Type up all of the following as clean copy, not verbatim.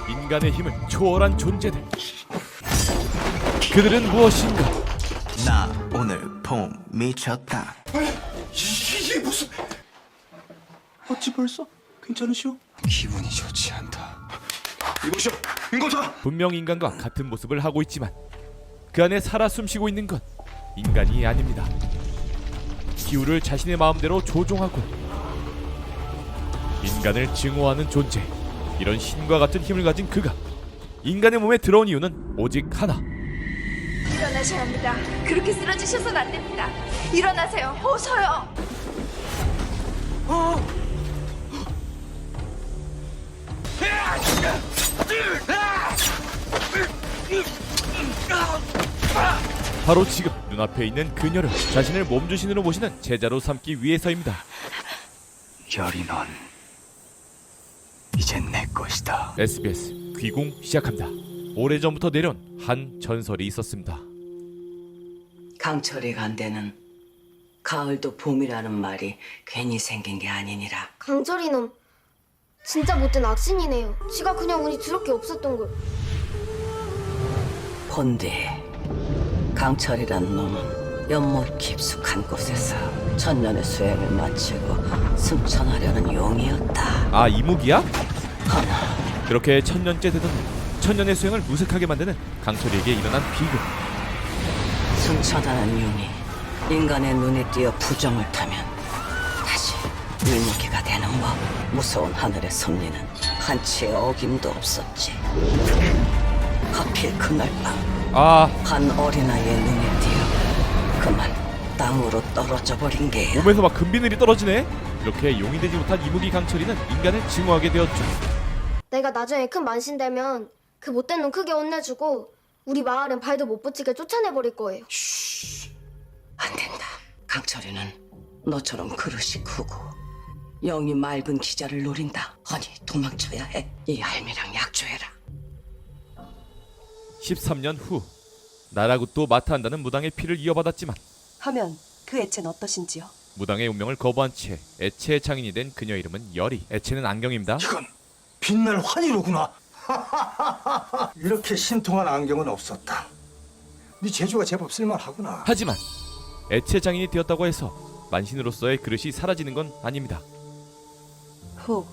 인간의 힘을 초월한 존재들. 그들은 무엇인가? 나 오늘 폼 미쳤다. 이게 무슨... 어찌 벌써? 괜찮으시오? 기분이 좋지 않다. 이보시오, 인공자! 분명 인간과 같은 모습을 하고 있지만 그 안에 살아 숨쉬고 있는 건 인간이 아닙니다. 기후를 자신의 마음대로 조종하고 인간을 증오하는 존재. 이런 신과 같은 힘을 가진 그가 인간의 몸에 들어온 이유는 오직 하나. 일어나셔야 합니다. 그렇게 쓰러지셔서는 안 됩니다. 일어나세요. 어서요. 바로 지금 눈앞에 있는 그녀를 자신을 몸주신으로 모시는 제자로 삼기 위해서입니다. 열이 넌 이젠 내 것이다. SBS 귀공 시작합니다. 오래전부터 내려온 한 전설이 있었습니다. 강철이 간대는 가을도 봄이라는 말이 괜히 생긴 게 아니니라. 강철이 놈 진짜 못된 악신이네요. 지가 그냥 운이 드럽게 없었던 걸. 본데 강철이란 놈은 연못 깊숙한 곳에서 천년의 수행을 마치고 승천하려는 용이었다. 아, 이무기야? 허나 그렇게 천년째 되던 천년의 수행을 무색하게 만드는 강철이에게 일어난 비극. 승천하는 용이 인간의 눈에 띄어 부정을 타면 다시 이무기가 되는 법. 무서운 하늘의 섭리는 한치의 어김도 없었지. 하필 그날 밤 한 어린아이의 눈에 띄어 그만 땅으로 떨어져 버린 게야. 몸에서 막 금비늘이 떨어지네. 이렇게 용이 되지 못한 이무기 강철이는 인간을 증오하게 되었죠. 내가 나중에 큰 만신 되면 그 못된 놈 크게 혼내주고 우리 마을은 발도 못 붙이게 쫓아내버릴 거예요. 안 된다. 강철이는 너처럼 그릇이 크고 영이 맑은 기자를 노린다. 아니 도망쳐야 해. 이 할미랑 약조해라. 13년 후 나라고 또 마타한다는 무당의 피를 이어받았지만 하면 그 애체는 어떠신지요? 무당의 운명을 거부한 채 애체의 장인이 된 그녀 이름은 열이. 애체는 안경입니다. 이건 빛날 환희로구나. 이렇게 신통한 안경은 없었다. 네 재주가 제법 쓸만하구나. 하지만 애체 장인이 되었다고 해서 만신으로서의 그릇이 사라지는 건 아닙니다. 혹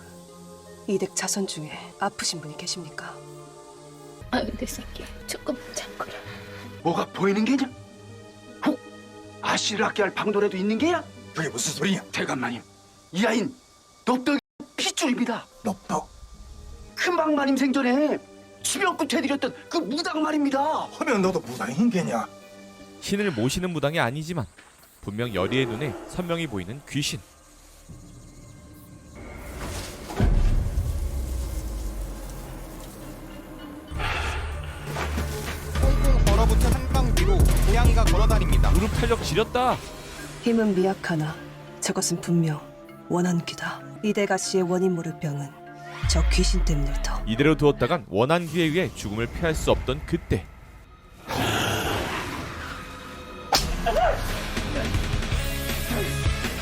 이댁 자손 중에 아프신 분이 계십니까? 아유, 내 새끼. 조금 참거라. 뭐가 보이는 게냐? 혹 아씨를 아껴 할 방도라도 있는 게야? 그게 무슨 소리냐? 대감마님, 이 아인 넙덕이 핏줄입니다. 넙덕? 큰방 마님 생전에 치명꾼 해드렸던 그 무당 말입니다. 하면 너도 무당인 게냐? 신을 모시는 무당이 아니지만 분명 열이의 눈에 선명히 보이는 귀신. 얼어붙은 한강 위로 고양이가 걸어다닙니다. 무릎 탄력 지렸다. 힘은 미약하나 저것은 분명 원한귀다. 이대가 씨의 원인 모를 병은 저 귀신 때문일 터. 이대로 두었다간 원한귀에 의해 죽음을 피할 수 없던 그때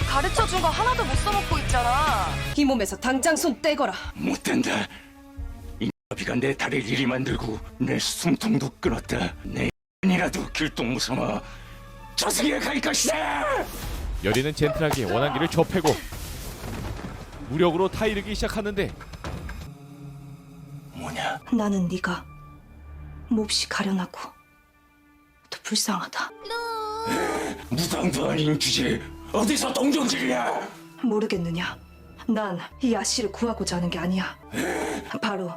가르쳐준 거 하나도 못 써먹고 있잖아. 이 몸에서 당장 손 떼거라. 못된다. 인간비가 내 다리를 이리 만들고 내 숨통도 끊었다. 내 이라도 길동 무서워 저승에 갈 것이다. 열이는 젠틀하게 원한귀를 접해고 무력으로 타이르기 시작하는데 뭐냐? 나는 네가 몹시 가련하고 또 불쌍하다. 무당도 아닌 주제 어디서 동정질이야? 모르겠느냐? 난 이 아씨를 구하고자 하는 게 아니야. 바로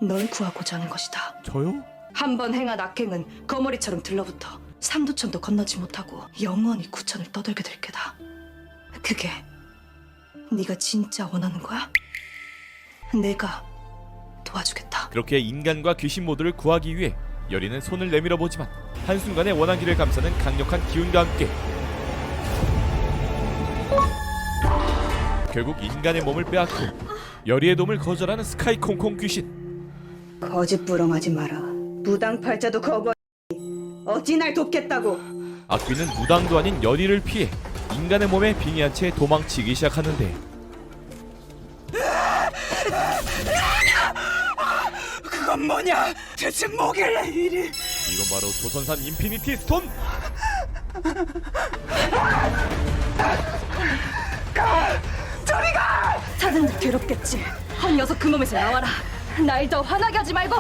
널 구하고자 하는 것이다. 저요? 한 번 행한 악행은 거머리처럼 들러붙어 삼두천도 건너지 못하고 영원히 구천을 떠돌게 될 게다. 그게 네가 진짜 원하는 거야? 내가 도와주겠다. 그렇게 인간과 귀신 모두를 구하기 위해 열이는 손을 내밀어 보지만 한순간에 원한귀를 감싸는 강력한 기운과 함께 결국 인간의 몸을 빼앗고 열이의 도움을 거절하는 스카이 콩콩 귀신. 거짓부렁하지 마라. 무당팔자도 거부. 어찌 날 돕겠다고? 악귀는 무당도 아닌 열이를 피해 인간의 몸에 빙의한 채 도망치기 시작하는데 넌 뭐냐? 대체 뭐길래 이리? 이건 바로 조선산 인피니티 스톤. 사람들 괴롭겠지. 한 녀석 그 몸에서 나와라. 날 더 화나게 하지 말고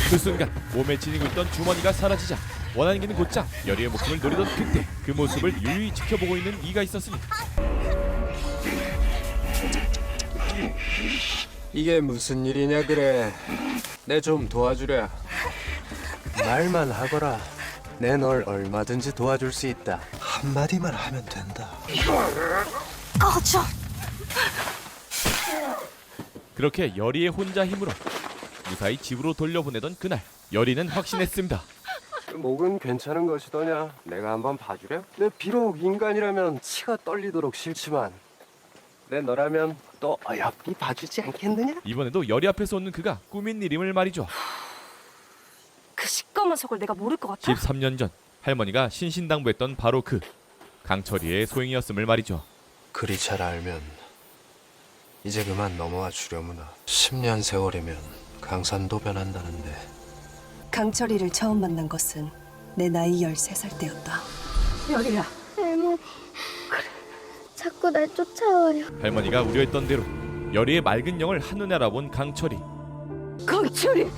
그 순간 몸에 지니고 있던 주머니가 사라지자 원하는 길은 곧장 열이의 목숨을 노리던 그때 그 모습을 유유히 지켜보고 있는 이가 있었으니 이게 무슨 일이냐 그래. 내 좀 도와주랴. 말만 하거라. 내 널 얼마든지 도와줄 수 있다. 한마디만 하면 된다. 꺼져. 그렇게 열이의 혼자 힘으로 무사히 집으로 돌려보내던 그날 열이는 확신했습니다. 목은 괜찮은 것이더냐. 내가 한번 봐주랴. 내 비록 인간이라면 치가 떨리도록 싫지만 내 너라면 또 어여삐 봐주지 않겠느냐? 이번에도 열이 앞에서 오는 그가 꾸민 이름을 말이죠. 그 시꺼먼 속을 내가 모를 것 같아? 13년 전 할머니가 신신당부했던 바로 그 강철이의 소행이었음을 말이죠. 그리 잘 알면 이제 그만 넘어와 주려무나. 10년 세월이면 강산도 변한다는데. 강철이를 처음 만난 것은 내 나이 13살 때였다. 여리야. 할머니, 자꾸 날 쫓아와요. 할머니가 우려했던 대로 열이의 맑은 영을 한눈에 알아본 강철이. 강철이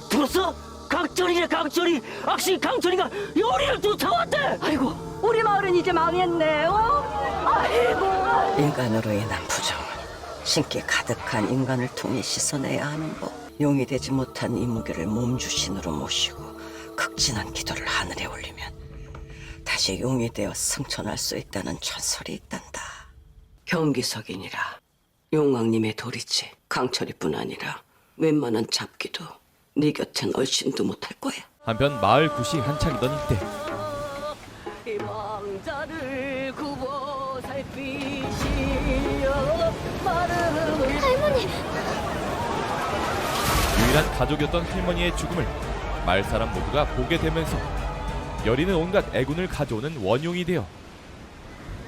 들었어? 강철이래 강철이. 악시 강철이가 요리를 쫓아왔대. 아이고, 우리 마을은 이제 망했네. 아이고. 인간으로 인한 부정은 신기 가득한 인간을 통해 씻어내야 하는 법. 용이 되지 못한 이 무게를 몸주신으로 모시고 극진한 기도를 하늘에 올리면 다시 용이 되어 승천할 수 있다는 전설이 있단다. 경기석이니라 용왕님의 도리지. 강철이뿐 아니라 웬만한 잡기도 네 곁엔 얼씬도 못할 거야. 한편 마을 굿이 한창이던 이때 희망자를 구워 살피시려 마른 할머니, 유일한 가족이었던 할머니의 죽음을 마을 사람 모두가 보게 되면서 열이는 온갖 애군을 가져오는 원흉이 되어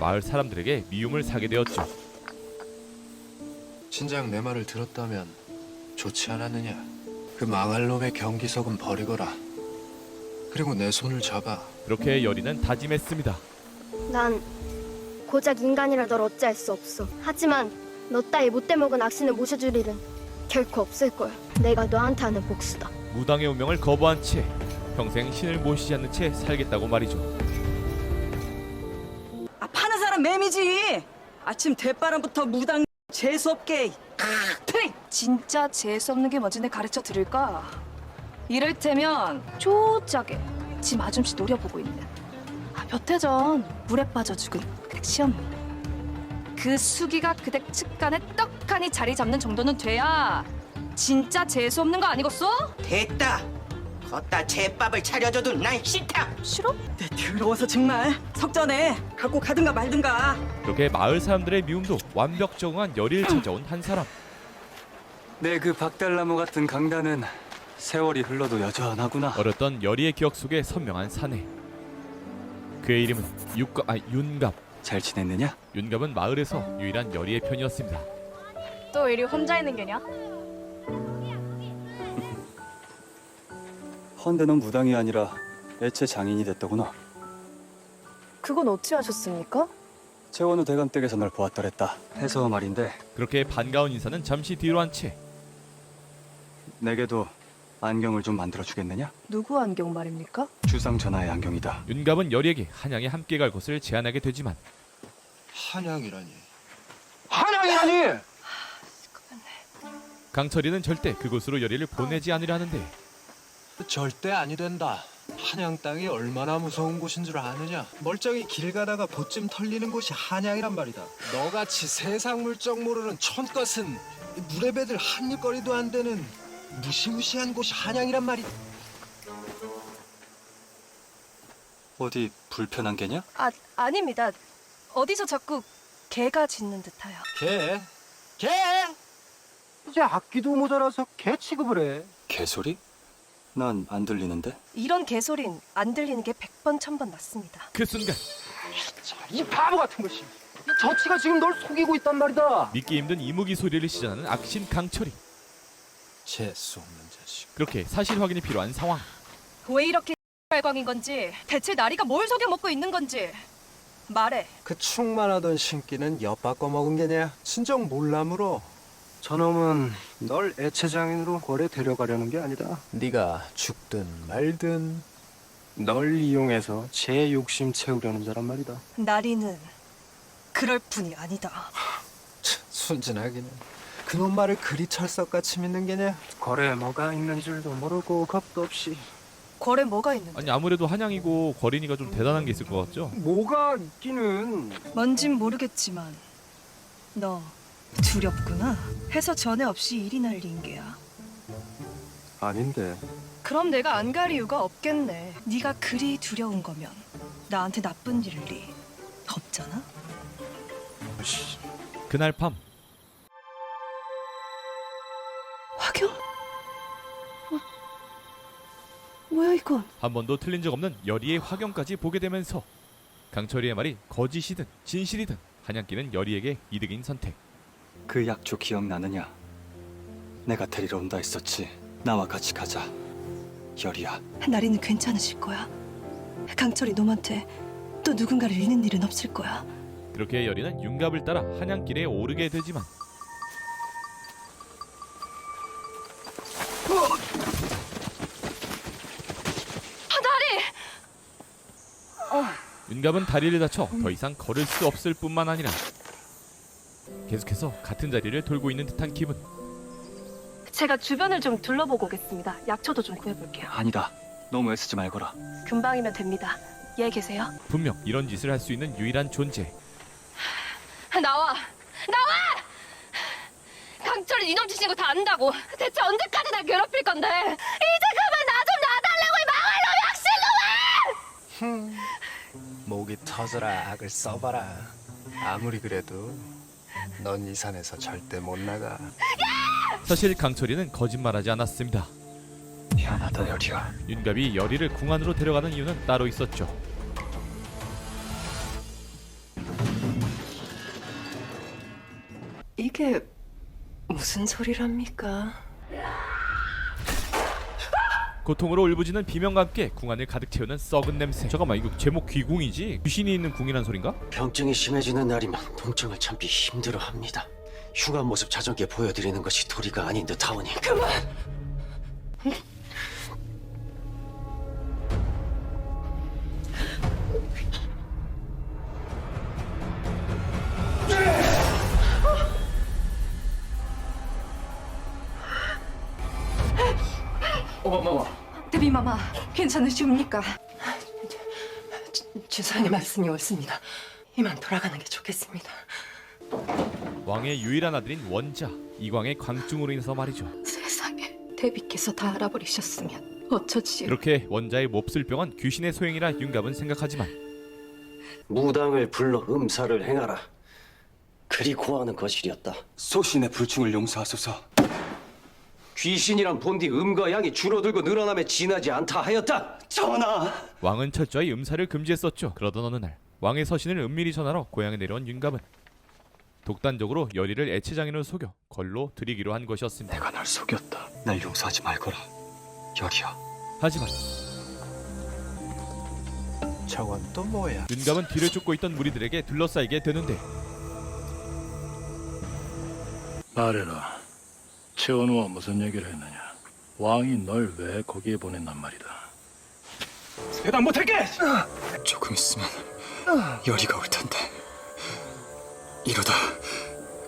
마을 사람들에게 미움을 사게 되었죠. 진작 내 말을 들었다면 좋지 않았느냐. 그 망할 놈의 경기석은 버리거라. 그리고 내 손을 잡아. 그렇게 열이는 다짐했습니다. 난 고작 인간이라 널 어찌할 수 없어. 하지만 너 따위 못돼 먹은 악신을 모셔줄 일은 결코 없을 거야. 내가 너한테 하는 복수다. 무당의 운명을 거부한 채 평생 신을 모시지 않는 채 살겠다고 말이죠. 파는 사람 매미지. 아침 대바람부터 무당 재수없게. 진짜 재수없는 게 뭔지 내 가르쳐 드릴까? 이를테면 쪼짜게 지 아줌씨 노려보고 있는 몇 해 전 물에 빠져 죽은 그댁 시어머니. 그 수기가 그댁 측간에 떡하니 자리 잡는 정도는 돼야 진짜 재수없는 거 아니겠어? 됐다. 걷다 제밥을 차려줘도 난 싫다. 싫어? 내 더러워서 정말. 석전에 갖고 가든가 말든가. 그렇게 마을 사람들의 미움도 완벽 적응한 열이를 찾아온 한 사람. 내 그 박달나무 같은 강단은 세월이 흘러도 여전하구나. 어렸던 열이의 기억 속에 선명한 사내. 그의 이름은 윤갑. 잘 지냈느냐? 윤갑은 마을에서 유일한 열이의 편이었습니다. 또 이리 혼자 있는 게냐? 헌데 넌 무당이 아니라 애체 장인이 됐더구나. 그건 어찌 하셨습니까? 최원우 대감 댁에서 널 보았더랬다. 해서 말인데 그렇게 반가운 인사는 잠시 뒤로 한 채 내게도 안경을 좀 만들어 주겠느냐? 누구 안경 말입니까? 주상 전하의 안경이다. 윤갑은 열이에게 한양에 함께 갈 것을 제안하게 되지만 한양이라니. 한양이라니! 강철이는 절대 그곳으로 열이를 보내지 않으려 하는데 절대 아니 된다. 한양 땅이 얼마나 무서운 곳인 줄 아느냐? 멀쩡히 길 가다가 보쯤 털리는 곳이 한양이란 말이다. 너같이 세상 물정 모르는 촌것은 물에 배들 한입거리도 안 되는 무시무시한 곳이 한양이란 말이다. 어디 불편한 게냐? 아닙니다. 어디서 자꾸 개가 짖는 듯하여. 개? 이제 악기도 모자라서 개 취급을 해. 개소리? 난 안 들리는데? 이런 개소린 안 들리는 게 100번 1000번 낫습니다. 그 순간 이 바보 같은 것이. 이 저치가 지금 널 속이고 있단 말이다. 믿기 힘든 이무기 소리를 시전하는 악신 강철이. 재수 없는 자식. 그렇게 사실 확인이 필요한 상황. 왜 이렇게 발광인 건지, 대체 나리가 뭘 속여 먹고 있는 건지 말해. 그 충만하던 신기는 엿바꿔 먹은 게냐? 진정 몰라물어. 저놈은 널 애체장인으로 거래 데려가려는 게 아니다. 네가 죽든 말든 널 이용해서 제 욕심 채우려는 자란 말이다. 나리는 그럴 뿐이 아니다. 순진하기는. 그놈 말을 그리 철석같이 믿는 게냐? 거래에 뭐가 있는 줄도 모르고 겁도 없이. 거래 뭐가 있는데? 아니 아무래도 한양이고 거린이가 좀 대단한 게 있을 것 같죠? 뭐가 있기는. 뭔진 모르겠지만 너 두렵구나. 해서 전에 없이 일이 날린 게야. 아닌데. 그럼 내가 안 갈 이유가 없겠네. 네가 그리 두려운 거면 나한테 나쁜 일이 없잖아. 그날 밤 화경? 뭐야 이건? 한 번도 틀린 적 없는 여리의 화경까지 보게 되면서 강철이의 말이 거짓이든 진실이든 한양기는 여리에게 이득인 선택. 그 약초 기억나느냐? 내가 데리러 온다 했었지. 나와 같이 가자. 열이야. 나리는 괜찮으실 거야. 강철이 놈한테 또 누군가를 잃는 일은 없을 거야. 그렇게 여리는 윤갑을 따라 한양길에 오르게 되지만 윤갑은 다리를 다쳐 더 이상 걸을 수 없을 뿐만 아니라 계속해서 같은 자리를 돌고 있는 듯한 기분. 제가 주변을 좀 둘러보고 오겠습니다. 약초도 좀 구해볼게요. 아니다. 너무 애쓰지 말거라. 금방이면 됩니다. 예 계세요? 분명 이런 짓을 할 수 있는 유일한 존재. 나와! 강철이 이놈 짓인 거 다 안다고. 대체 언제까지 날 괴롭힐 건데? 이제 그만 나 좀 놔달라고 이 망할 놈 약실놈아! 목이 터져라 악을 써봐라. 아무리 그래도 넌 이 산에서 절대 못 나가. 사실 강철이는 거짓말하지 않았습니다. 미안하다 열이야. 윤갑이 여리를 궁안으로 데려가는 이유는 따로 있었죠. 이게 무슨 소리랍니까? 고통으로 울부짖는 비명과 함께 궁안을 가득 채우는 썩은 냄새. 잠깐만 이거 제목 귀궁이지? 귀신이 있는 궁이란 소린가? 병증이 심해지는 날이면 동정을 참기 힘들어합니다. 흉한 모습 자전게 보여드리는 것이 도리가 아닌 듯하오니 그만! 데비마마 괜찮으십니까? 주사님 말씀이 옳습니다. 이만 돌아가는 게 좋겠습니다. 왕의 유일한 아들인 원자 이광의 광증으로 인해서 말이죠. 세상에 데비께서 다 알아버리셨으면 어쩌지. 그렇게 원자의 몹쓸 병은 귀신의 소행이라 윤갑은 생각하지만 무당을 불러 음사를 행하라. 그리 고하는 것이었다. 소신의 불충을 용서하소서. 귀신이란 본디 음과 양이 줄어들고 늘어남에 지나지 않다 하였다. 전하! 왕은 철저히 음사를 금지했었죠. 그러던 어느 날 왕의 서신을 은밀히 전하러 고향에 내려온 윤갑은 독단적으로 여리를 애체장인으로 속여 걸로 들이기로 한 것이었습니다. 내가 널 속였다. 날 용서하지 말거라. 열이야. 하지만 저건 또 뭐야? 윤갑은 뒤를 쫓고 있던 무리들에게 둘러싸이게 되는데 말해라. 최원우와 무슨 얘기를 했느냐? 왕이 널 왜 거기에 보냈단 말이다. 대답 못할게! 조금 있으면 열이가 올 텐데 이러다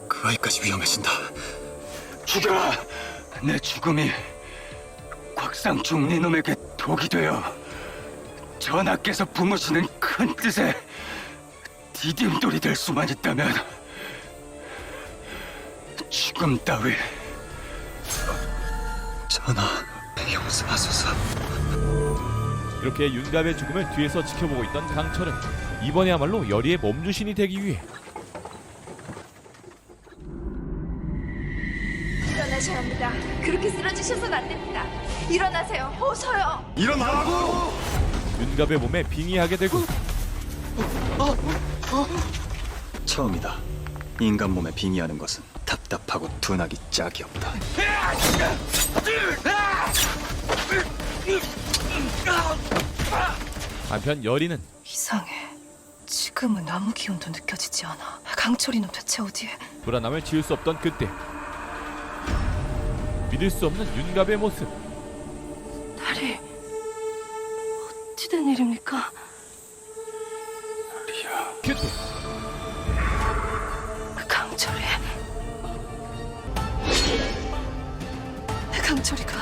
그 아이까지 위험해진다. 죽여라! 내 죽음이 곽상중 네놈에게 독이 되어 전하께서 품으시는 큰 뜻에 디딤돌이 될 수만 있다면 죽음 따위 전하, 용서하소서. 이렇게 윤갑의 죽음을 뒤에서 지켜보고 있던 강철은 이번에야말로 여리의 몸주신이 되기 위해 일어나셔야 합니다. 그렇게 쓰러지셔서는 안 됩니다. 일어나세요. 어서요. 일어나라고! 윤갑의 몸에 빙의하게 되고 처음이다. 인간 몸에 빙의하는 것은 답답하고 둔하기 짝이 없다. 한편 여리는 이상해. 지금은 아무 기운도 느껴지지 않아. 강철이는 대체 어디에? 불안함을 지울 수 없던 그때 믿을 수 없는 윤갑의 모습. 달이 어찌된 일입니까? 그때 강철이가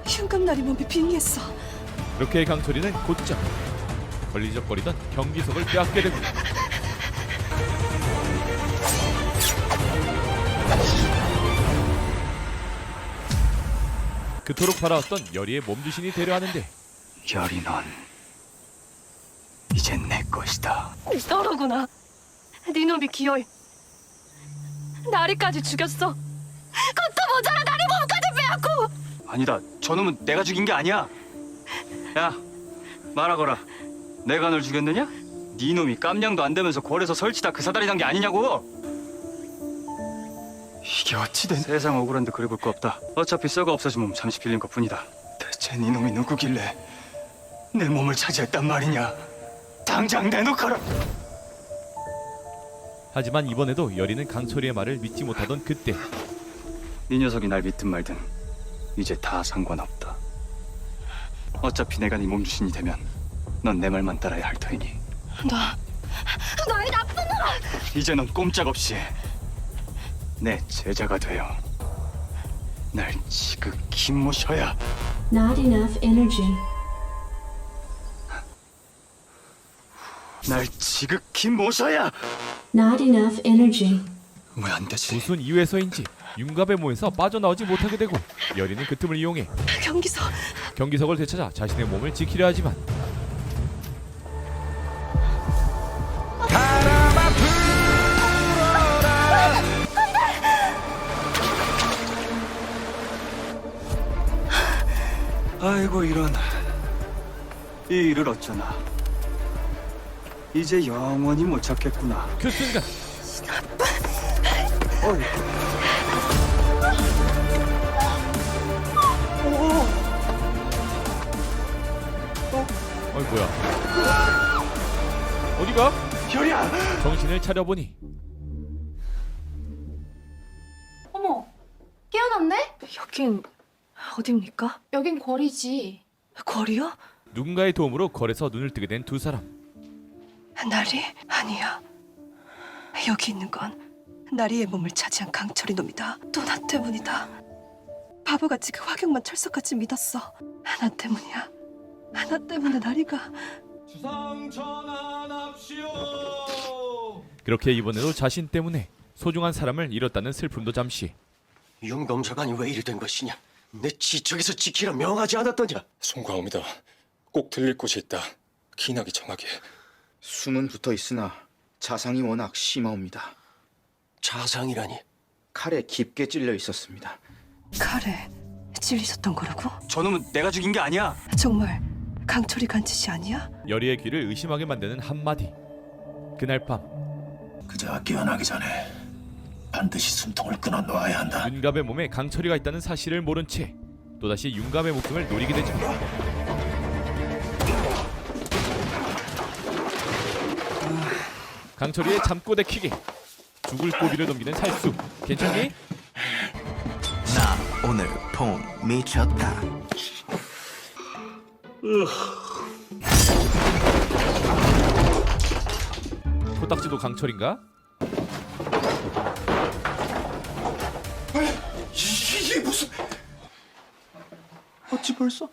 흉감나리 몸에 빙의했어. 그렇게 강철이는 곧장 걸리적거리던 경기석을 빼앗게 되고 그토록 바라왔던 여리의 몸주신이 되려 하는데 열이 넌 이젠 내 것이다. 너로구나. 네 놈이 기어이 나리까지 죽였어. 그것도 모자라 나리 몸까지 빼앗고. 아니다. 저놈은 내가 죽인 게 아니야. 야, 말하거라. 내가 널 죽였느냐? 네 놈이 깜냥도 안 되면서 궐에서 설치다 그 사다리 단 게 아니냐고. 이게 어찌된 세상 억울한데 그리 볼 거 없다. 어차피 썩어 없어진 몸 잠시 빌린 것뿐이다. 대체 네 놈이 누구길래 내 몸을 차지했단 말이냐? 당장 내놓거라. 하지만 이번에도 여리는 강철이의 말을 믿지 못하던 그때 이 녀석이 날 믿든 말든 이제 다 상관없다. 어차피 내가 네 몸주신이 되면 넌 내 말만 따라야 할 터이니 너희 나쁜 놈아. 이제 넌 꼼짝없이 내 제자가 되어 날 지극히 모셔야. Not enough energy. 날 지극히 모셔야. Not enough energy. 왜 안 되지? 무슨 이유에서인지 윤갑의 몸에서 빠져나오지 못하게 되고 여리는 그 틈을 이용해 경기석을 되찾아 자신의 몸을 지키려 하지만 아이고 이런. 이 일을 어쩌나. 이제 영원히 못 찾겠구나. 그 순간 어이 뭐야? 어디가? 효리야! 정신을 차려보니 어머, 깨어났네? 여긴 어딥니까? 여긴 궐이지. 궐이요? 누군가의 도움으로 걸에서 눈을 뜨게 된 두 사람. 나리? 아니야. 여기 있는 건 나리의 몸을 차지한 강철이 놈이다. 또 나 때문이다. 바보같이 그 화경만 철석같이 믿었어. 나 때문이야. 나 때문에 나리가. 그렇게 이번에도 자신 때문에 소중한 사람을 잃었다는 슬픔도 잠시. 윤검사관이 왜 이리 된 것이냐? 내 지척에서 지키라 명하지 않았더냐? 송구하옵니다. 꼭 들릴 곳이 있다. 기나기 정하게. 숨은 붙어 있으나 자상이 워낙 심하옵니다. 자상이라니? 칼에 깊게 찔려 있었습니다. 칼에 찔리셨던 거라고? 저놈은 내가 죽인 게 아니야. 정말 강철이가 한 짓이 아니야? 여리의 귀를 의심하게 만드는 한마디. 그날 밤 그자 깨어나기 전에 반드시 숨통을 끊어 놓아야 한다. 윤갑의 몸에 강철이가 있다는 사실을 모른 채 또다시 윤갑의 목숨을 노리게 되죠. 강철이의 잠꼬대 킥에 죽을 고비를 넘기는 살수. 괜찮니? 나 오늘 폼 미쳤다. 코딱지도 강철인가? 이게 무슨... 어찌 벌써?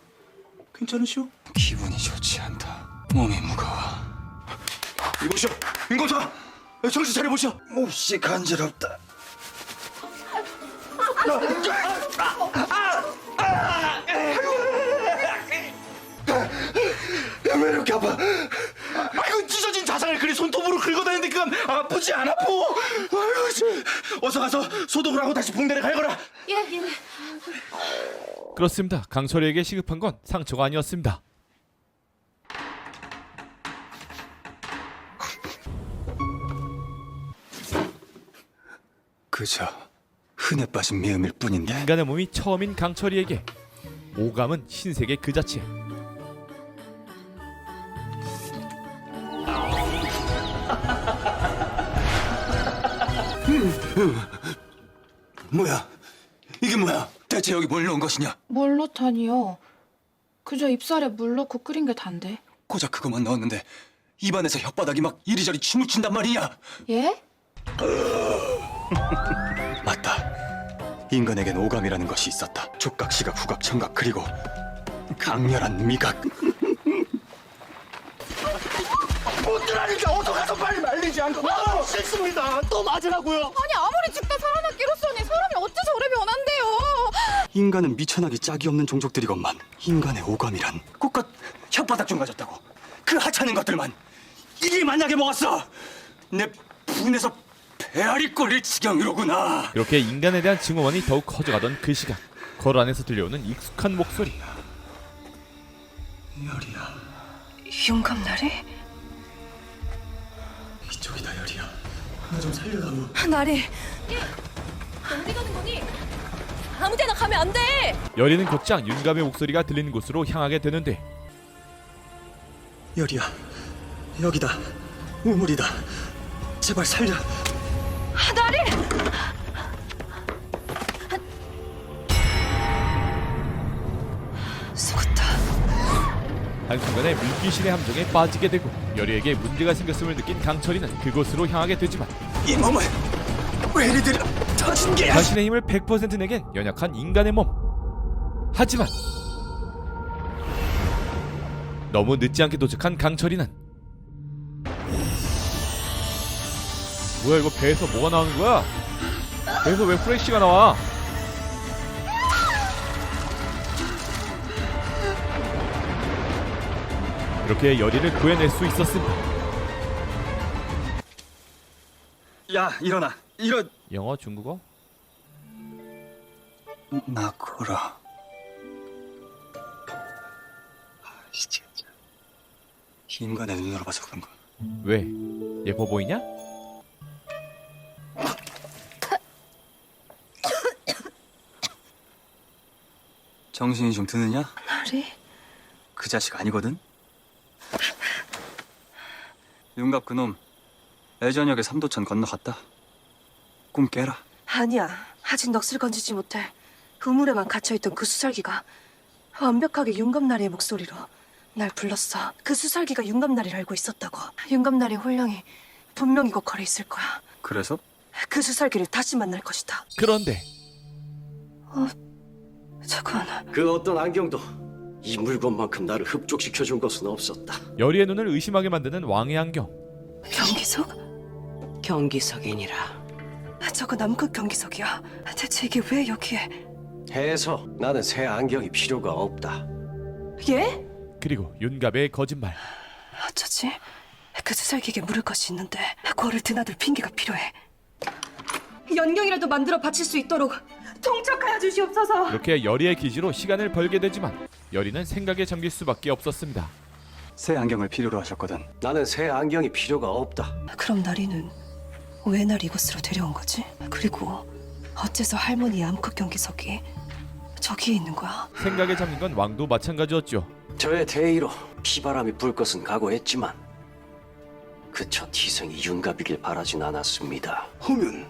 괜찮으시오? 기분이 좋지 않다. 몸이 무거워. 이보시오, 윤검사! 정신 차려보시오! 몹시 간지럽다. 왜 이렇게 아파? 아이고 찢어진 자상을 그리 손톱으로 함부로 긁어대는데 그건 아프지 안 아프? 아유, 씨. 어서 가서 소독을 하고 다시 붕대를 갈거라. 예. 그렇습니다. 강철이에게 시급한 건 상처가 아니었습니다. 그저 흔해 빠진 미움일 뿐인데. 인간의 몸이 처음인 강철이에게 오감은 신세계 그 자체. 뭐야? 이게 뭐야? 대체 여기 뭘 넣은 것이냐? 뭘 넣다니요? 그저 입살에 물 넣고 끓인 게 단데. 고작 그것만 넣었는데 입안에서 혓바닥이 막 이리저리 춤을 춘단 말이냐? 예? 맞다. 인간에겐 오감이라는 것이 있었다. 촉각, 시각, 후각, 청각, 그리고 강렬한 미각. 못들하니까 어서 가서 빨리 말리지 않고. 싫습니다. 또 맞으라고요. 아니 아무리 죽다 살아났기로서니 사람이 어째 저래 변한대요. 인간은 미천하기 짝이 없는 종족들이건만 인간의 오감이란 꽃과 혓바닥 좀 가졌다고. 그 하찮은 것들만 이리 만나게 먹었어. 내 분에서 배알이 꼴릴 지경이로구나. 이렇게 인간에 대한 증오만이 더욱 커져가던 그 시각, 거울 안에서 들려오는 익숙한 목소리. 열이야. 윤감나리? 이쪽이다 열이야. 나 좀 살려다오. 나리. 어디 가는 거니? 아무 데나 가면 안 돼. 열이는 곧장 윤감의 목소리가 들리는 곳으로 향하게 되는데 열이야. 여기다. 우물이다. 제발 살려. 나리! 속았다. 한순간에 물귀신의 함정에 빠지게 되고 열이에게 문제가 생겼음을 느낀 강철이는 그곳으로 향하게 되지만 이 몸을 왜 이리들이 터진 게야? 자신의 힘을 100% 내겐 연약한 인간의 몸. 하지만 너무 늦지 않게 도착한 강철이는 뭐야 이거 배에서 뭐가 나오는 거야? 배에서 왜 프레쉬가 나와? 이렇게 열이를 구해낼 수 있었습니다. 야 일어나. 영어, 중국어? 나코라. 진짜 인간의 눈으로 봐서 그런가? 왜? 예뻐 보이냐? 정신이 좀 드느냐? 나리? 그 자식 아니거든? 윤갑 그놈 애저녁에 삼도천 건너갔다. 꿈 깨라. 아니야. 아직 넋을 건지지 못해. 우물에만 갇혀있던 그 수살기가 완벽하게 윤감나리의 목소리로 날 불렀어. 그 수살기가 윤감나리를 알고 있었다고. 윤감나리의 혼령이 분명히 그 거리에 있을 거야. 그래서? 그 수살기를 다시 만날 것이다. 그런데 저건 그 어떤 안경도 이 물건만큼 나를 흡족시켜준 것은 없었다. 열이의 눈을 의심하게 만드는 왕의 안경. 경기석? 경기석이니라. 저거 남극 경기석이야. 대체 이게 왜 여기에? 해서 나는 새 안경이 필요가 없다. 예? 그리고 윤갑의 거짓말. 어쩌지? 그 수살기에게 물을 것이 있는데 그거를 드나들 핑계가 필요해. 연경이라도 만들어 바칠 수 있도록 통촉하여 주시옵소서. 이렇게 열이의 기지로 시간을 벌게 되지만 열이는 생각에 잠길 수밖에 없었습니다. 새 안경을 필요로 하셨거든. 나는 새 안경이 필요가 없다. 그럼 나리는 왜 날 이곳으로 데려온 거지? 그리고 어째서 할머니의 암컷 경기석이 저기에 있는 거야? 생각에 잠긴 건 왕도 마찬가지였죠. 저의 대의로 피바람이 불 것은 각오했지만 그 첫 희생이 윤갑이길 바라진 않았습니다. 하면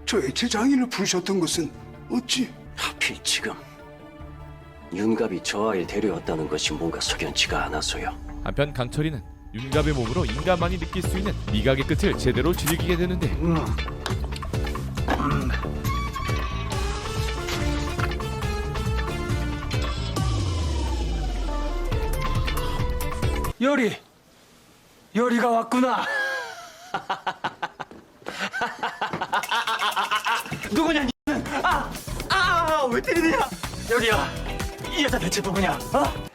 저의 제장인을 부르셨던 것은 어찌? 하필 지금 윤갑이 저 아이를 데려왔다는 것이 뭔가 석연치가 않아서요. 한편 강철이는 윤갑의 몸으로 인간만이 느낄 수 있는 미각의 끝을 제대로 즐기게 되는데 열이가 왔구나. 누구냐 니는? 왜 때리느냐? 열이야, 이 여자 대체 누구냐?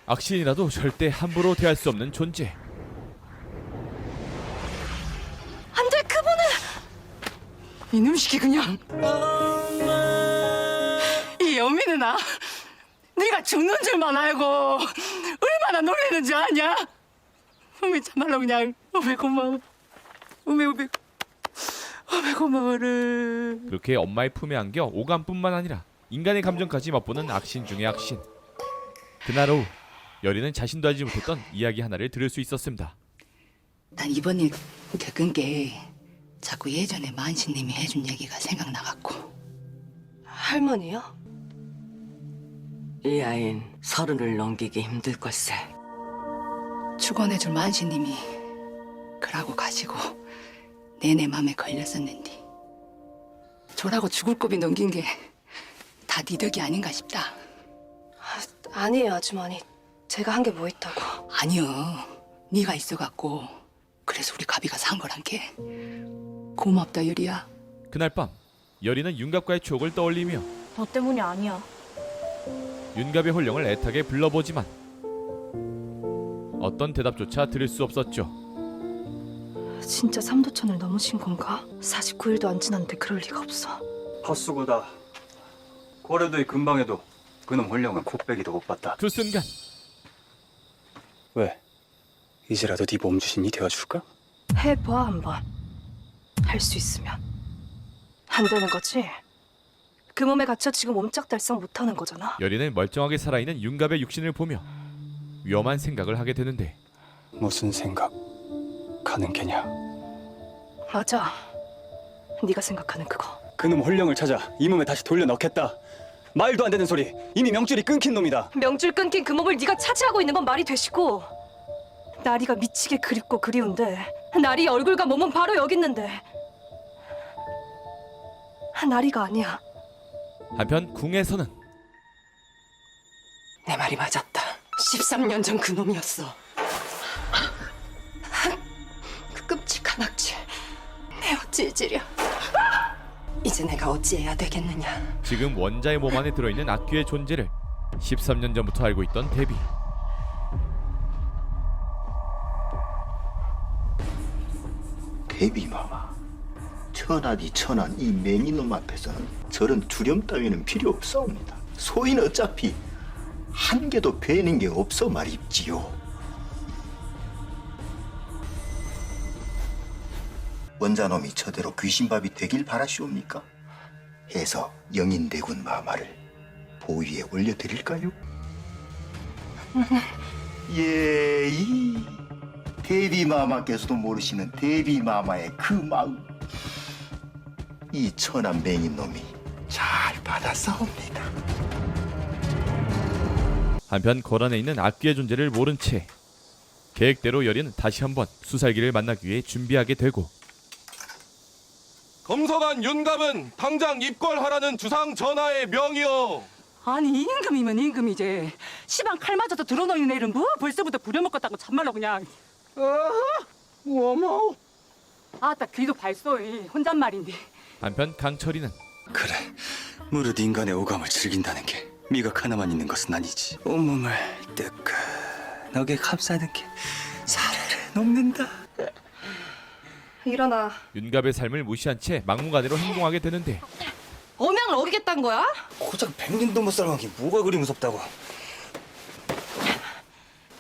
악신이라도 절대 함부로 대할 수 없는 존재. 이놈 시키 그냥. 이 여민은 네가 죽는 줄만 알고 얼마나 놀리는 줄 아냐? 우미 참말로 그냥 우미 고마워. 우미 고마워를. 그렇게 엄마의 품에 안겨 오감뿐만 아니라 인간의 감정까지 맛보는 악신 중의 악신. 그날 오후 여리는 자신도 알지 못했던 이야기 하나를 들을 수 있었습니다. 난 이번에 겪은 게 자꾸 예전에 만신님이 해준 얘기가 생각나갖고. 할머니요? 이 아이는 30을 넘기기 힘들 걸세. 축원해줄 만신님이 그러고 가시고 내내 맘에 걸렸었는데 저라고 죽을 고비 넘긴 게 다 네 덕이 아닌가 싶다. 아니에요, 아주머니. 제가 한 게 뭐 있다고. 아니요, 네가 있어갖고 그래서 우리 가비가 산 거란게. 고맙다 유리야. 그날 밤 여리는 윤갑과의 추억을 떠올리며 너 때문이 아니야. 윤갑의 혼령을 애타게 불러보지만 어떤 대답조차 들을 수 없었죠. 진짜 삼도천을 넘으신 건가? 49일도 안 지났는데 그럴 리가 없어. 헛수고다. 고래도의 근방에도 그놈 홀령은 콧배기도 못 봤다. 그 순간 왜? 이제라도 네 몸주신이 되어줄까? 해봐 한번. 할 수 있으면. 안 되는 거지? 그 몸에 갇혀 지금 옴짝달싹 못하는 거잖아. 여리는 멀쩡하게 살아있는 윤갑의 육신을 보며 위험한 생각을 하게 되는데 무슨 생각? 가는 게냐? 맞아. 네가 생각하는 그거. 그놈 홀령을 찾아 이 몸에 다시 돌려넣겠다. 말도 안 되는 소리. 이미 명줄이 끊긴 놈이다. 명줄 끊긴 그 몸을 네가 차지하고 있는 건 말이 되시고, 나리가 미치게 그립고 그리운데 나리 얼굴과 몸은 바로 여기 있는데 나리가 아니야. 한편 궁에서는 내 말이 맞았다. 13년 전 그 놈이었어. 그 끔찍한 악질. 내 어찌 잊으랴. 이제 내가 어찌해야 되겠느냐. 지금 원자의 몸 안에 들어있는 악귀의 존재를 13년 전부터 알고 있던 데비. 데비마마, 천하디 천한 이 맹인놈 앞에서는 저런 두려움 따위는 필요 없사옵니다. 소인 어차피 한 개도 베는 게 없어 말입지요. 원자놈이 저대로 귀신밥이 되길 바라시옵니까? 해서 영인대군 마마를 보위에 올려드릴까요? 예, 이 데비마마께서도 모르시는 데비마마의 그 마음, 이 천한 맹인놈이 잘 받아싸웁니다. 한편 거란에 있는 악귀의 존재를 모른 채 계획대로 여리는 다시 한번 수살기를 만나기 위해 준비하게 되고, 검서관 윤갑은 당장 입궐하라는 주상 전하의 명이요. 아니 임금이면 임금이지. 시방 칼 맞아도 드러놓는 애는 뭐 벌써부터 부려먹었다고 참말로 그냥. 어머. 아따 귀도 발소이 혼잣말인데. 한편 강철이는 그래, 무릇 인간의 오감을 즐긴다는 게 미각 하나만 있는 것은 아니지. 온몸을 뜨끈하게 감싸는 게 사르르 녹는다. 일어나. 윤갑의 삶을 무시한 채 막무가내로 행동하게 되는데 엄양을 어기겠다는 거야? 고작 100년도 못 살아간 게 뭐가 그리 무섭다고.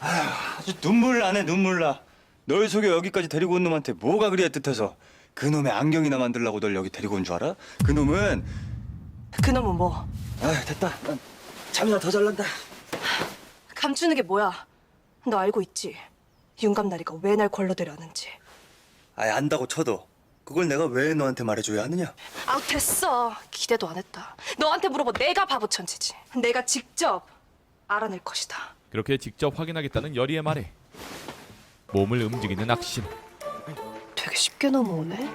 아휴, 아주 눈물 나네, 눈물 나. 널 속여 여기까지 데리고 온 놈한테 뭐가 그리 애틋해서 그 놈의 안경이나 만들려고 널 여기 데리고 온 줄 알아? 그 놈은 뭐? 아, 됐다. 난 잠이나 더 잘난다. 감추는 게 뭐야? 너 알고 있지? 윤감나리가 왜 날 걸러들였는지. 아예 안다고 쳐도 그걸 내가 왜 너한테 말해줘야 하느냐? 아우 됐어. 기대도 안 했다. 너한테 물어봐. 내가 바보 천지지. 내가 직접 알아낼 것이다. 그렇게 직접 확인하겠다는 여리의 말에 몸을 움직이는 악신. 되게 쉽게 넘어오네.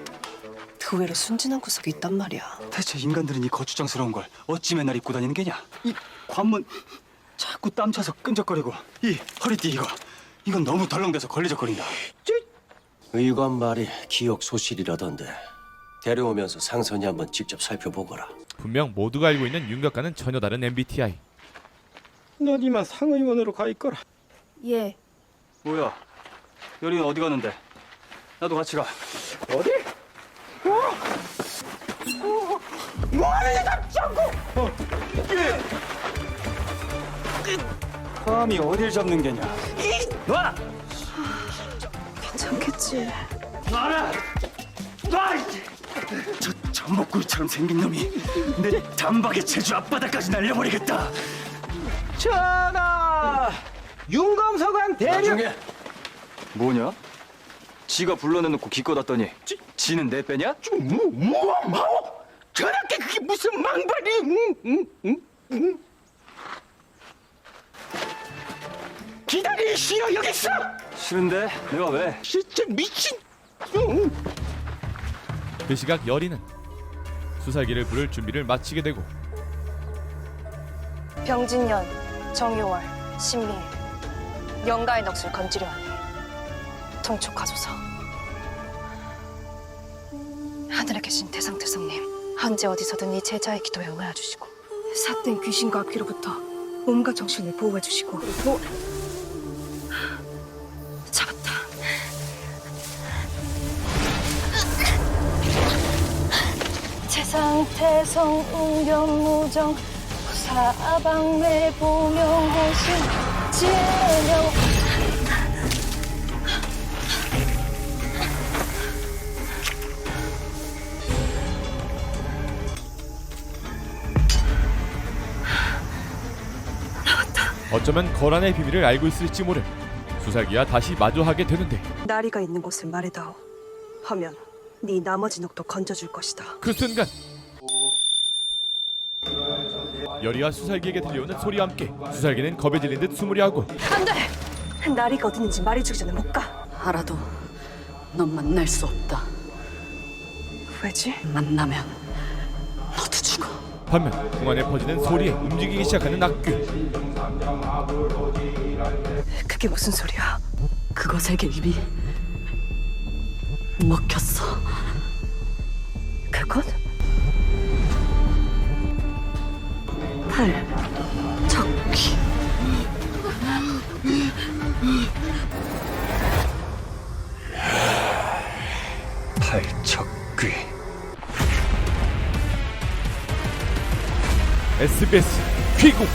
의외로 순진한 구석이 있단 말이야. 대체 인간들은 이 거추장스러운 걸 어찌 맨날 입고 다니는 게냐? 이 관문 자꾸 땀 차서 끈적거리고, 이 허리띠 이건 너무 덜렁대서 걸리적거린다. 의관 말이 기억 소실이라던데 데려오면서 상선이 한번 직접 살펴보거라. 분명 모두가 알고 있는 윤곽과는 전혀 다른 MBTI. 넌 이만 상의원으로 가 있거라. 예. 뭐야? 여리는 어디 가는데? 나도 같이 가. 어디? 감히 어딜 잡는 게냐? 놔! 괜찮겠지. 놔라! 놔! 저 전복구이처럼 생긴 놈이 내 단박에 제주 앞바다까지 날려버리겠다. 전하! 윤검서관 나중에 뭐냐? 지가 불러내놓고 기껏왔더니 지는 내 빼냐? 뭐? 저렇게 그게 무슨 망발이? 기다리시오 여기 있어. 싫은데 내가 왜? 진짜 미친. 그 시각 여리는 수살기를 부를 준비를 마치게 되고 병진년, 정유월, 신미, 영가의 넋을 건지려 하니 통촉하소서. 하늘에 계신 대상태성님, 언제 어디서든 이 제자의 기도에 응하여주시고 삿된 귀신과 악귀로부터 몸과 정신을 보호해주시고 잡았다. 재상태성 웅변무정 사방매 보명호신 진명 어쩌면 거란의 비밀을 알고 있을지 모를 수살기와 다시 마주하게 되는데 나리가 있는 곳을 말해다오. 하면 네 나머지 넋도 건져줄 것이다. 그 순간 여리와 수살기에게 들려오는 소리와 함께 수살기는 겁에 질린 듯 스무리하고 안돼! 나리가 어디 있는지 말해주기 전에 못 가. 알아도 넌 만날 수 없다. 왜지? 만나면 너도 죽어. 반면 공안에 퍼지는 소리에 움직이기 시작하는 악귀. 그게 무슨 소리야? 그것에게 입이 먹혔어. 그것? 팔척귀. 팔척귀. SBS 귀국.